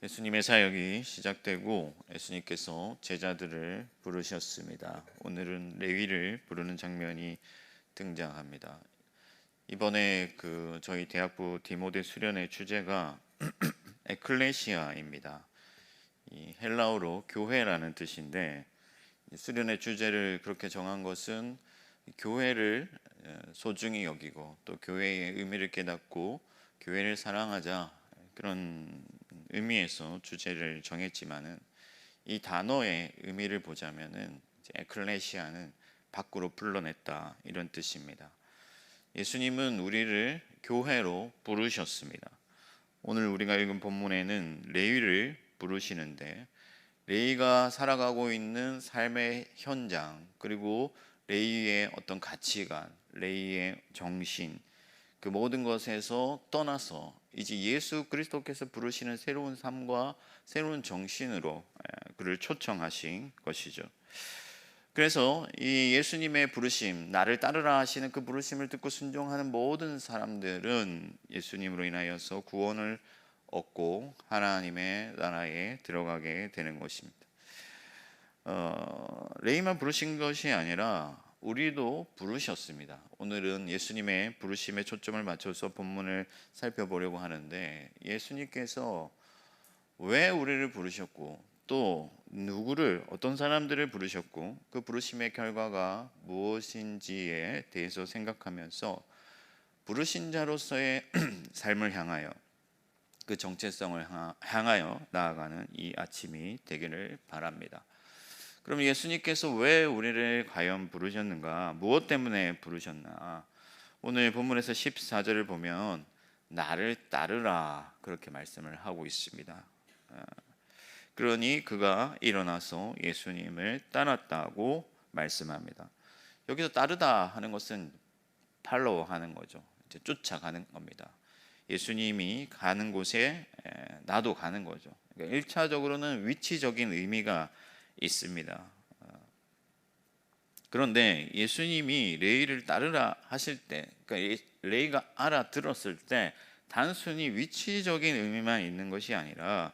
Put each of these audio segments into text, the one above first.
예수님의 사역이 시작되고 예수님께서 제자들을 부르셨습니다. 오늘은 레위를 부르는 장면이 등장합니다. 이번에 저희 대학부 디모데 수련의 주제가 에클레시아입니다. 이 헬라어로 교회라는 뜻인데 수련의 주제를 그렇게 정한 것은 교회를 소중히 여기고 또 교회의 의미를 깨닫고 교회를 사랑하자, 그런 의미에서 주제를 정했지만은 이 단어의 의미를 보자면은 에클레시아는 밖으로 불러냈다, 이런 뜻입니다. 예수님은 우리를 교회로 부르셨습니다. 오늘 우리가 읽은 본문에는 레위를 부르시는데, 레위가 살아가고 있는 삶의 현장, 그리고 레위의 어떤 가치관, 레위의 정신, 그 모든 것에서 떠나서 이제 예수 그리스도께서 부르시는 새로운 삶과 새로운 정신으로 그를 초청하신 것이죠. 그래서 이 예수님의 부르심, 나를 따르라 하시는 그 부르심을 듣고 순종하는 모든 사람들은 예수님으로 인하여서 구원을 얻고 하나님의 나라에 들어가게 되는 것입니다. 레이만 부르신 것이 아니라 우리도 부르셨습니다. 오늘은 예수님의 부르심에 초점을 맞춰서 본문을 살펴보려고 하는데, 예수님께서 왜 우리를 부르셨고 또 누구를, 어떤 사람들을 부르셨고 그 부르심의 결과가 무엇인지에 대해서 생각하면서 부르신 자로서의 삶을 향하여, 그 정체성을 향하여 나아가는 이 아침이 되기를 바랍니다. 그럼 예수님께서 왜 우리를 과연 부르셨는가? 무엇 때문에 부르셨나? 오늘 본문에서 14절을 보면 나를 따르라, 그렇게 말씀을 하고 있습니다. 그러니 그가 일어나서 예수님을 따랐다고 말씀합니다. 여기서 따르다 하는 것은 팔로우 하는 거죠. 이제 쫓아가는 겁니다. 예수님이 가는 곳에 나도 가는 거죠. 그러니까 1차적으로는 위치적인 의미가 있습니다. 그런데 예수님이 레위를 따르라 하실 때, 그러니까 레위가 알아들었을 때 단순히 위치적인 의미만 있는 것이 아니라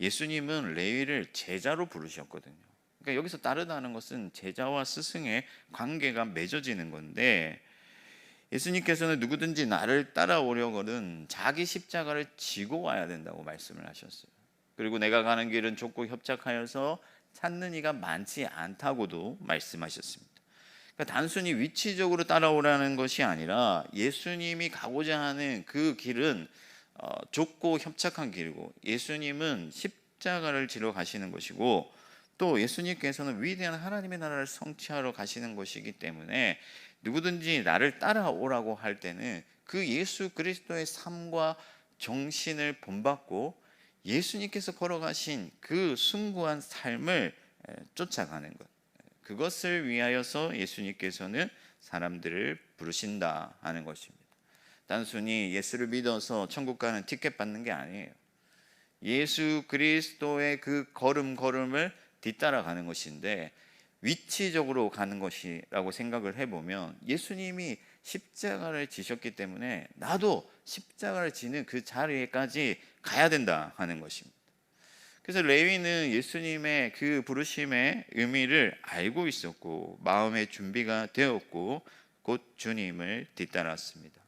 예수님은 레위를 제자로 부르셨거든요. 그러니까 여기서 따르다는 것은 제자와 스승의 관계가 맺어지는 건데, 예수님께서는 누구든지 나를 따라오려거든 자기 십자가를 지고 와야 된다고 말씀을 하셨어요. 그리고 내가 가는 길은 좁고 협착하여서 찾는 이가 많지 않다고도 말씀하셨습니다. 그러니까 단순히 위치적으로 따라오라는 것이 아니라 예수님이 가고자 하는 그 길은 좁고 협착한 길이고, 예수님은 십자가를 지러 가시는 것이고, 또 예수님께서는 위대한 하나님의 나라를 성취하러 가시는 것이기 때문에 누구든지 나를 따라오라고 할 때는 그 예수 그리스도의 삶과 정신을 본받고 예수님께서 걸어가신 그 숭고한 삶을 쫓아가는 것, 그것을 위하여서 예수님께서는 사람들을 부르신다 하는 것입니다. 단순히 예수를 믿어서 천국 가는 티켓 받는 게 아니에요. 예수 그리스도의 그 걸음걸음을 뒤따라가는 것인데, 위치적으로 가는 것이라고 생각을 해보면 예수님이 십자가를 지셨기 때문에 나도 십자가를 지는 그 자리에까지 가야 된다 하는 것입니다. 그래서 레위는 예수님의 그 부르심의 의미를 알고 있었고 마음의 준비가 되었고 곧 주님을 뒤따랐습니다.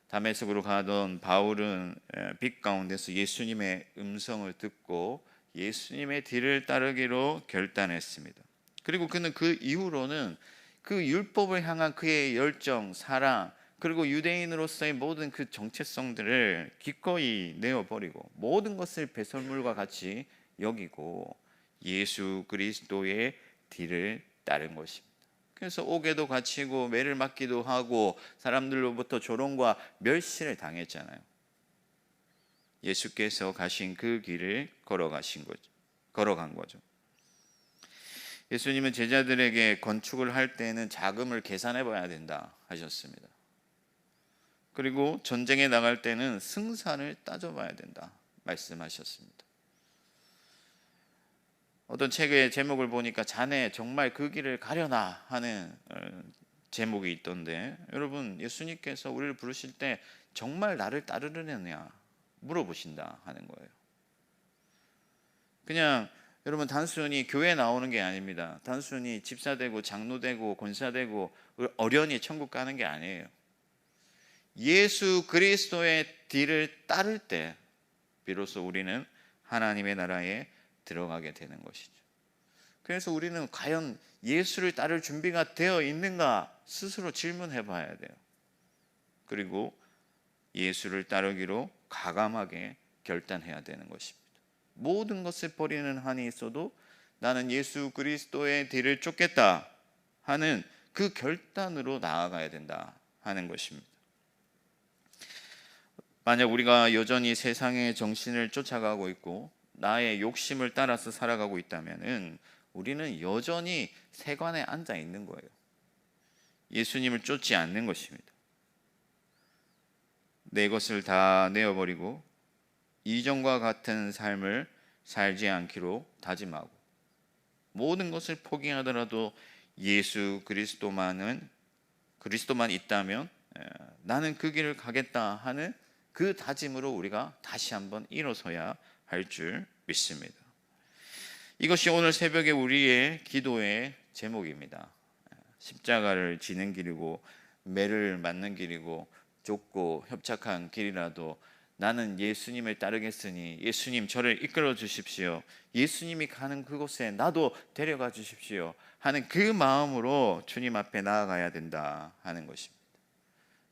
다메섹으로 가던 바울은 빛 가운데서 예수님의 음성을 듣고 예수님의 뒤를 따르기로 결단했습니다. 그리고 그는 그 이후로는 그 율법을 향한 그의 열정, 사랑, 그리고 유대인으로서의 모든 그 정체성들을 기꺼이 내어버리고 모든 것을 배설물과 같이 여기고 예수 그리스도의 뒤를 따른 것입니다. 그래서 옥에도 갇히고 매를 맞기도 하고 사람들로부터 조롱과 멸시를 당했잖아요. 예수께서 가신 그 길을 걸어간 거죠. 예수님은 제자들에게 건축을 할 때는 자금을 계산해 봐야 된다 하셨습니다. 그리고 전쟁에 나갈 때는 승산을 따져봐야 된다 말씀하셨습니다. 어떤 책의 제목을 보니까 자네 정말 그 길을 가려나 하는 제목이 있던데, 여러분 예수님께서 우리를 부르실 때 정말 나를 따르느냐 물어보신다 하는 거예요. 그냥 여러분 단순히 교회 나오는 게 아닙니다. 단순히 집사 되고 장로 되고 권사 되고 어련히 천국 가는 게 아니에요. 예수 그리스도의 뒤를 따를 때 비로소 우리는 하나님의 나라에 들어가게 되는 것이죠. 그래서 우리는 과연 예수를 따를 준비가 되어 있는가 스스로 질문해 봐야 돼요. 그리고 예수를 따르기로 과감하게 결단해야 되는 것입니다. 모든 것을 버리는 한이 있어도 나는 예수 그리스도의 뒤를 쫓겠다 하는 그 결단으로 나아가야 된다 하는 것입니다. 만약 우리가 여전히 세상의 정신을 쫓아가고 있고 나의 욕심을 따라서 살아가고 있다면 우리는 여전히 세관에 앉아 있는 거예요. 예수님을 쫓지 않는 것입니다. 내 것을 다 내어버리고 이전과 같은 삶을 살지 않기로 다짐하고 모든 것을 포기하더라도 예수 그리스도만 있다면 나는 그 길을 가겠다 하는 그 다짐으로 우리가 다시 한번 일어서야 할 줄 믿습니다. 이것이 오늘 새벽에 우리의 기도의 제목입니다. 십자가를 지는 길이고 매를 맞는 길이고 좁고 협착한 길이라도 나는 예수님을 따르겠으니 예수님 저를 이끌어 주십시오. 예수님이 가는 그곳에 나도 데려가 주십시오 하는 그 마음으로 주님 앞에 나아가야 된다 하는 것입니다.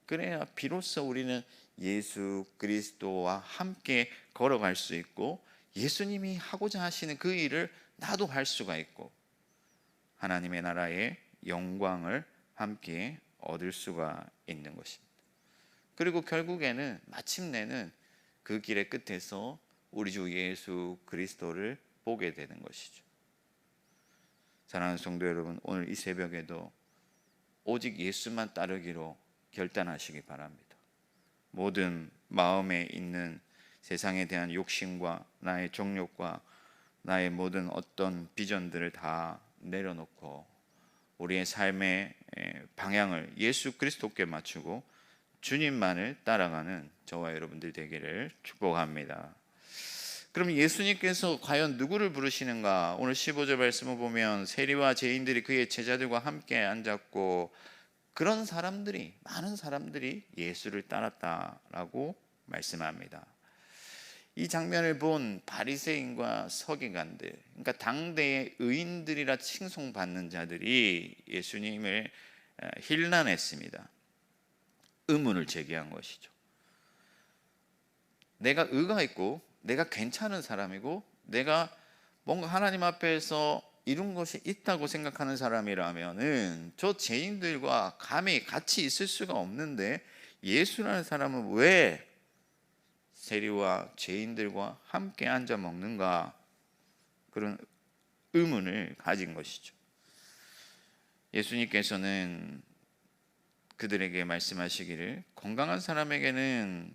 그래야 비로소 우리는 예수 그리스도와 함께 걸어갈 수 있고 예수님이 하고자 하시는 그 일을 나도 할 수가 있고 하나님의 나라의 영광을 함께 얻을 수가 있는 것입니다. 그리고 결국에는 마침내는 그 길의 끝에서 우리 주 예수 그리스도를 보게 되는 것이죠. 사랑하는 성도 여러분, 오늘 이 새벽에도 오직 예수만 따르기로 결단하시기 바랍니다. 모든 마음에 있는 세상에 대한 욕심과 나의 정욕과 나의 모든 어떤 비전들을 다 내려놓고 우리의 삶의 방향을 예수 그리스도께 맞추고 주님만을 따라가는 저와 여러분들 되기를 축복합니다. 그럼 예수님께서 과연 누구를 부르시는가? 오늘 15절 말씀을 보면 세리와 죄인들이 그의 제자들과 함께 앉았고 그런 사람들이 많은 사람들이 예수를 따랐다라고 말씀합니다. 이 장면을 본 바리새인과 서기관들, 그러니까 당대의 의인들이라 칭송받는 자들이 예수님을 힐난했습니다. 의문을 제기한 것이죠. 내가 의가 있고 내가 괜찮은 사람이고 내가 뭔가 하나님 앞에서 이룬 것이 있다고 생각하는 사람이라면은 저 죄인들과 감히 같이 있을 수가 없는데 예수라는 사람은 왜 세리와 죄인들과 함께 앉아 먹는가? 그런 의문을 가진 것이죠. 예수님께서는 그들에게 말씀하시기를 건강한 사람에게는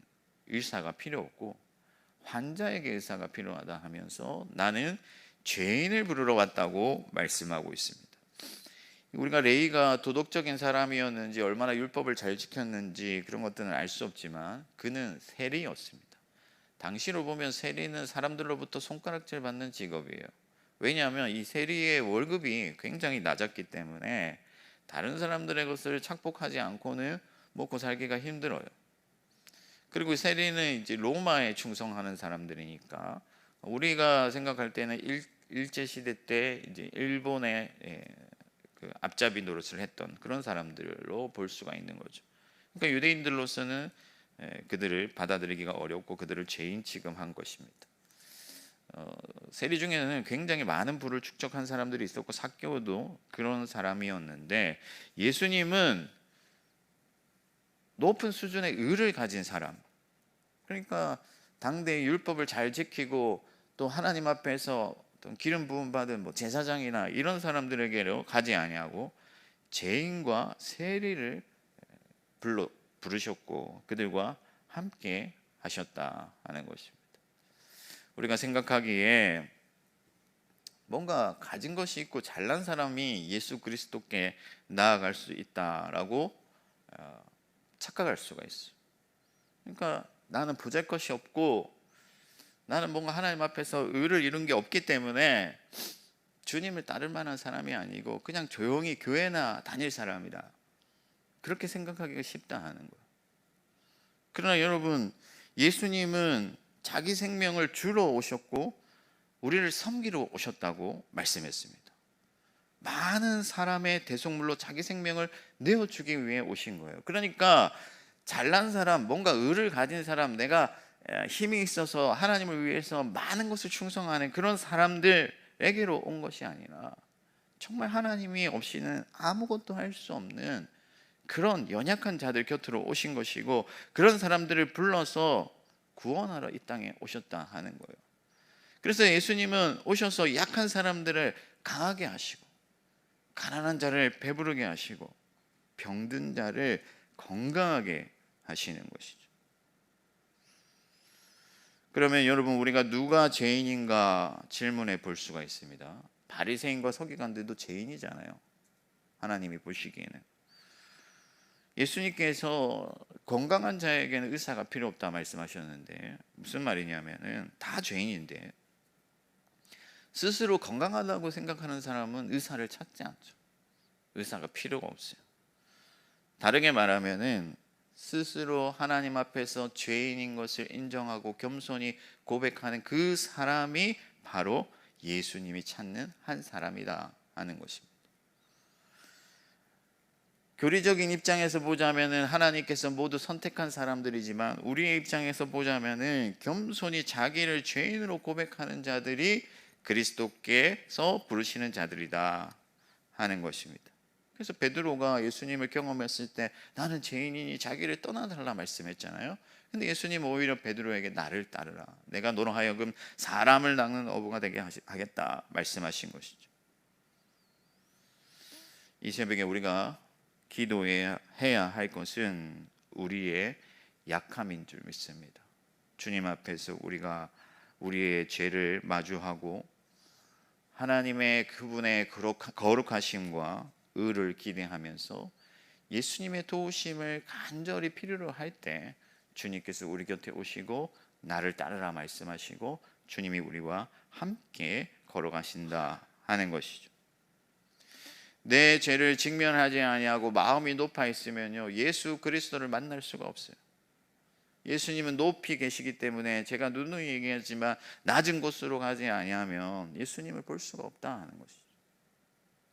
의사가 필요 없고 환자에게 의사가 필요하다 하면서 나는 죄인을 부르러 왔다고 말씀하고 있습니다. 우리가 레위가 도덕적인 사람이었는지 얼마나 율법을 잘 지켰는지 그런 것들은 알 수 없지만 그는 세리였습니다. 당시로 보면 세리는 사람들로부터 손가락질 받는 직업이에요. 왜냐하면 이 세리의 월급이 굉장히 낮았기 때문에 다른 사람들의 것을 착복하지 않고는 먹고 살기가 힘들어요. 그리고 세리는 이제 로마에 충성하는 사람들이니까 우리가 생각할 때는 일제 시대 때 이제 일본의 그 앞잡이 노릇을 했던 그런 사람들로 볼 수가 있는 거죠. 그러니까 유대인들로서는 그들을 받아들이기가 어렵고 그들을 죄인 취급한 것입니다. 세리 중에는 굉장히 많은 부를 축적한 사람들이 있었고 삭개오도 그런 사람이었는데 예수님은 높은 수준의 의를 가진 사람, 그러니까 당대의 율법을 잘 지키고 또 하나님 앞에서 기름 부음 받은 뭐 제사장이나 이런 사람들에게로 가지 아니하고 죄인과 세리를 부르셨고 그들과 함께 하셨다 하는 것입니다. 우리가 생각하기에 뭔가 가진 것이 있고 잘난 사람이 예수 그리스도께 나아갈 수 있다라고 착각할 수가 있어요. 그러니까 나는 보잘것이 없고 나는 뭔가 하나님 앞에서 의를 이룬 게 없기 때문에 주님을 따를 만한 사람이 아니고 그냥 조용히 교회나 다닐 사람이다, 그렇게 생각하기가 쉽다 하는 거예요. 그러나 여러분, 예수님은 자기 생명을 주러 오셨고 우리를 섬기러 오셨다고 말씀했습니다. 많은 사람의 대속물로 자기 생명을 내어주기 위해 오신 거예요. 그러니까 잘난 사람, 뭔가 의를 가진 사람, 내가 힘이 있어서 하나님을 위해서 많은 것을 충성하는 그런 사람들에게로 온 것이 아니라 정말 하나님이 없이는 아무것도 할 수 없는 그런 연약한 자들 곁으로 오신 것이고, 그런 사람들을 불러서 구원하러 이 땅에 오셨다 하는 거예요. 그래서 예수님은 오셔서 약한 사람들을 강하게 하시고, 가난한 자를 배부르게 하시고, 병든 자를 건강하게 하시는 것이죠. 그러면 여러분, 우리가 누가 죄인인가 질문해 볼 수가 있습니다. 바리새인과 서기관들도 죄인이잖아요, 하나님이 보시기에는. 예수님께서 건강한 자에게는 의사가 필요 없다 말씀하셨는데, 무슨 말이냐면은 다 죄인인데 스스로 건강하다고 생각하는 사람은 의사를 찾지 않죠. 의사가 필요가 없어요. 다르게 말하면은 스스로 하나님 앞에서 죄인인 것을 인정하고 겸손히 고백하는 그 사람이 바로 예수님이 찾는 한 사람이다 하는 것입니다. 교리적인 입장에서 보자면은 하나님께서 모두 선택한 사람들이지만, 우리의 입장에서 보자면은 겸손히 자기를 죄인으로 고백하는 자들이 그리스도께서 부르시는 자들이다 하는 것입니다. 그래서 베드로가 예수님을 경험했을 때 나는 죄인이니 자기를 떠나달라 말씀했잖아요. 근데 예수님은 오히려 베드로에게 나를 따르라, 내가 너로 하여금 사람을 낚는 어부가 되게 하겠다 말씀하신 것이죠. 이 새벽에 우리가 기도해야 할 것은 우리의 약함인 줄 믿습니다. 주님 앞에서 우리가 우리의 죄를 마주하고 하나님의 그분의 거룩하심과 의를 기대하면서 예수님의 도우심을 간절히 필요로 할 때 주님께서 우리 곁에 오시고 나를 따르라 말씀하시고 주님이 우리와 함께 걸어가신다 하는 것이죠. 내 죄를 직면하지 아니하고 마음이 높아 있으면요, 예수 그리스도를 만날 수가 없어요. 예수님은 높이 계시기 때문에 제가 누누이 얘기하지만 낮은 곳으로 가지 아니하면 예수님을 볼 수가 없다 하는 것이죠.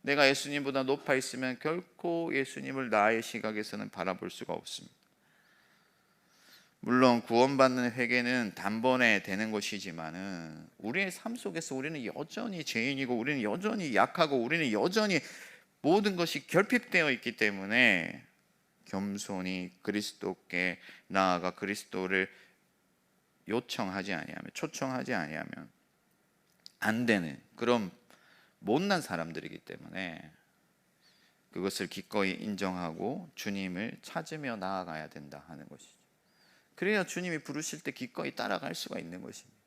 내가 예수님보다 높아 있으면 결코 예수님을 나의 시각에서는 바라볼 수가 없습니다. 물론 구원받는 회개는 단번에 되는 것이지만은 우리의 삶 속에서 우리는 여전히 죄인이고 우리는 여전히 약하고 우리는 여전히 모든 것이 결핍되어 있기 때문에 겸손히 그리스도께 나아가 그리스도를 요청하지 아니하면, 초청하지 아니하면 안 되는 그런 못난 사람들이기 때문에 그것을 기꺼이 인정하고 주님을 찾으며 나아가야 된다 하는 것이죠. 그래야 주님이 부르실 때 기꺼이 따라갈 수가 있는 것입니다.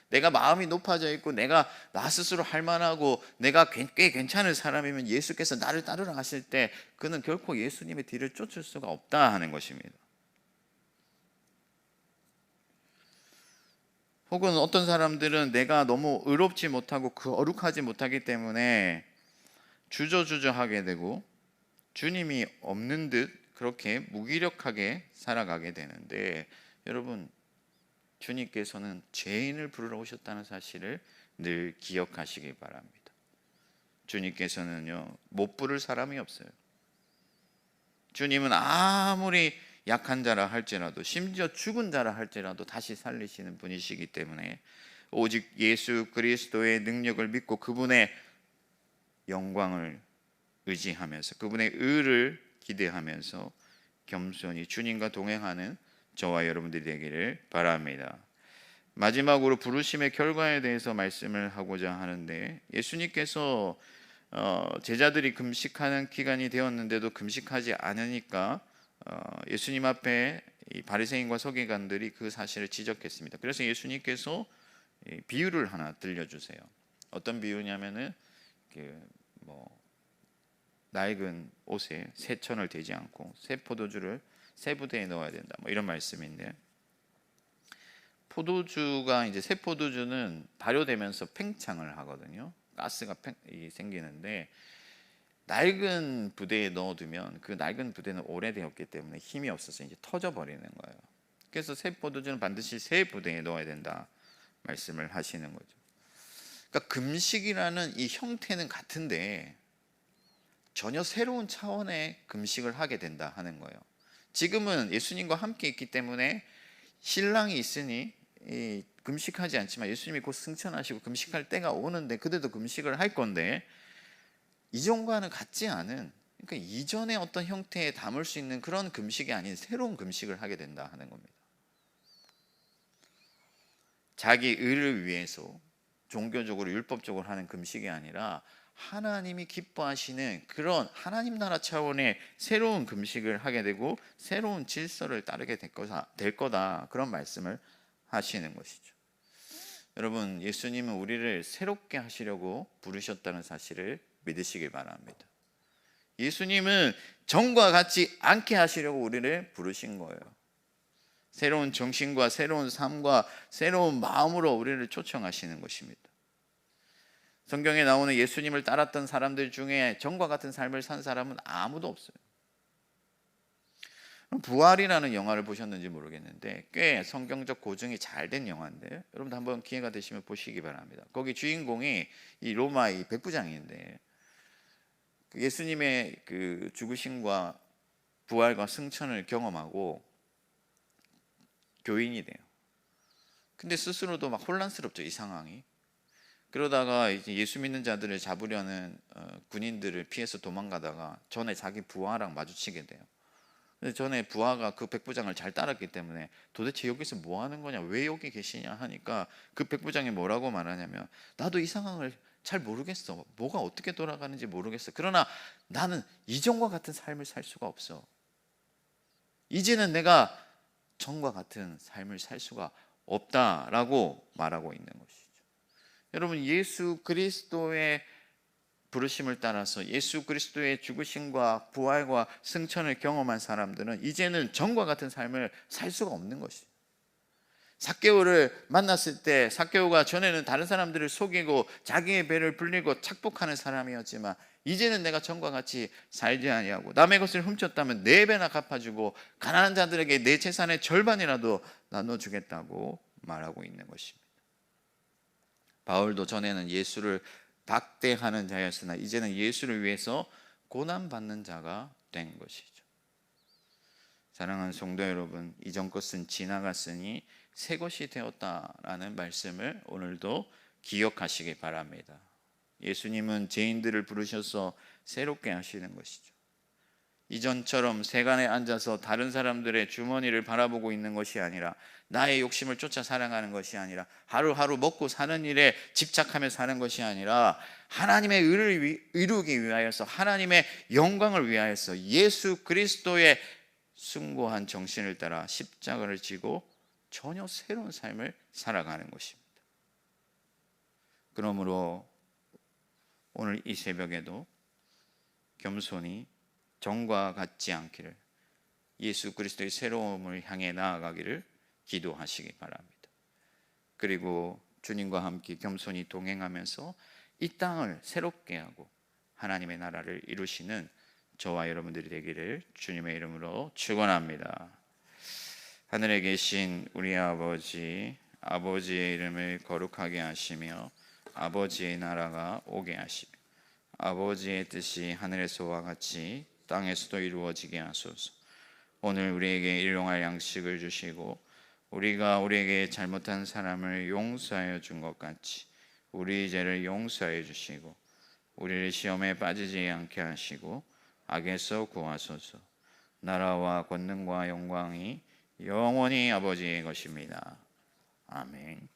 내가 마음이 높아져 있고 내가 나 스스로 할 만하고 내가 꽤 괜찮은 사람이면 예수께서 나를 따르라 하실 때 그는 결코 예수님의 뒤를 쫓을 수가 없다 하는 것입니다. 혹은 어떤 사람들은 내가 너무 의롭지 못하고 거룩하지 못하기 때문에 주저주저하게 되고 주님이 없는 듯 그렇게 무기력하게 살아가게 되는데, 여러분, 주님께서는 죄인을 부르러 오셨다는 사실을 늘 기억하시기 바랍니다. 주님께서는요, 못 부를 사람이 없어요. 주님은 아무리 약한 자라 할지라도, 심지어 죽은 자라 할지라도 다시 살리시는 분이시기 때문에 오직 예수 그리스도의 능력을 믿고 그분의 영광을 의지하면서 그분의 의를 기대하면서 겸손히 주님과 동행하는 저와 여러분들이 되기를 바랍니다. 마지막으로 부르심의 결과에 대해서 말씀을 하고자 하는데, 예수님께서 제자들이 금식하는 기간이 되었는데도 금식하지 않으니까 예수님 앞에 이 바리새인과 서기관들이 그 사실을 지적했습니다. 그래서 예수님께서 비유를 하나 들려주세요. 어떤 비유냐면은 낡은 옷에 새 천을 대지 않고 새 포도주를 새 부대에 넣어야 된다, 이런 말씀인데, 포도주가 이제 새 포도주는 발효되면서 팽창을 하거든요. 가스가 생기는데 낡은 부대에 넣어두면 그 낡은 부대는 오래되었기 때문에 힘이 없어서 이제 터져 버리는 거예요. 그래서 새 포도주는 반드시 새 부대에 넣어야 된다 말씀을 하시는 거죠. 그러니까 금식이라는 이 형태는 같은데 전혀 새로운 차원의 금식을 하게 된다 하는 거예요. 지금은 예수님과 함께 있기 때문에 신랑이 있으니 금식하지 않지만 예수님이 곧 승천하시고 금식할 때가 오는데 그때도 금식을 할 건데 이전과는 같지 않은, 그러니까 이전의 어떤 형태에 담을 수 있는 그런 금식이 아닌 새로운 금식을 하게 된다 하는 겁니다. 자기 의를 위해서 종교적으로 율법적으로 하는 금식이 아니라 하나님이 기뻐하시는 그런 하나님 나라 차원의 새로운 금식을 하게 되고 새로운 질서를 따르게 될 거다, 그런 말씀을 하시는 것이죠. 여러분, 예수님은 우리를 새롭게 하시려고 부르셨다는 사실을 믿으시길 바랍니다. 예수님은 전과 같지 않게 하시려고 우리를 부르신 거예요. 새로운 정신과 새로운 삶과 새로운 마음으로 우리를 초청하시는 것입니다. 성경에 나오는 예수님을 따랐던 사람들 중에 전과 같은 삶을 산 사람은 아무도 없어요. 부활이라는 영화를 보셨는지 모르겠는데 꽤 성경적 고증이 잘 된 영화인데 여러분도 한번 기회가 되시면 보시기 바랍니다. 거기 주인공이 이 로마의 백부장인데 예수님의 그 죽으심과 부활과 승천을 경험하고 교인이 돼요. 근데 스스로도 막 혼란스럽죠, 이 상황이. 그러다가 이제 예수 믿는 자들을 잡으려는 군인들을 피해서 도망가다가 전에 자기 부하랑 마주치게 돼요. 근데 전에 부하가 그 백부장을 잘 따랐기 때문에 도대체 여기서 뭐 하는 거냐, 왜 여기 계시냐 하니까 그 백부장이 뭐라고 말하냐면 나도 이 상황을 잘 모르겠어. 뭐가 어떻게 돌아가는지 모르겠어. 그러나 나는 이전과 같은 삶을 살 수가 없어. 이제는 내가 전과 같은 삶을 살 수가 없다라고 말하고 있는 것이죠. 여러분, 예수 그리스도의 부르심을 따라서 예수 그리스도의 죽으심과 부활과 승천을 경험한 사람들은 이제는 전과 같은 삶을 살 수가 없는 것이죠. 삭개오를 만났을 때 삭개오가 전에는 다른 사람들을 속이고 자기의 배를 불리고 착복하는 사람이었지만 이제는 내가 전과 같이 살지 아니하고 남의 것을 훔쳤다면 4배나 갚아주고 가난한 자들에게 내 재산의 절반이라도 나눠주겠다고 말하고 있는 것입니다. 바울도 전에는 예수를 박대하는 자였으나 이제는 예수를 위해서 고난받는 자가 된 것이죠. 사랑하는 성도 여러분, 이전 것은 지나갔으니 새 것이 되었다라는 말씀을 오늘도 기억하시기 바랍니다. 예수님은 죄인들을 부르셔서 새롭게 하시는 것이죠. 이전처럼 세간에 앉아서 다른 사람들의 주머니를 바라보고 있는 것이 아니라 나의 욕심을 쫓아 살아가는 것이 아니라 하루하루 먹고 사는 일에 집착하며 사는 것이 아니라 하나님의 의를 이루기 위하여서 하나님의 영광을 위하여서 예수 그리스도의 숭고한 정신을 따라 십자가를 지고 전혀 새로운 삶을 살아가는 것입니다. 그러므로 오늘 이 새벽에도 겸손히 전과 같지 않기를, 예수 그리스도의 새로움을 향해 나아가기를 기도하시기 바랍니다. 그리고 주님과 함께 겸손히 동행하면서 이 땅을 새롭게 하고 하나님의 나라를 이루시는 저와 여러분들이 되기를 주님의 이름으로 축원합니다. 하늘에 계신 우리 아버지, 아버지의 이름을 거룩하게 하시며 아버지의 나라가 오게 하시며 아버지의 뜻이 하늘에서와 같이 땅에서도 이루어지게 하소서. 오늘 우리에게 일용할 양식을 주시고 우리가 우리에게 잘못한 사람을 용서하여 준 것 같이 우리 죄를 용서하여 주시고 우리를 시험에 빠지지 않게 하시고 악에서 구하소서. 나라와 권능과 영광이 영원히 아버지의 것입니다. 아멘.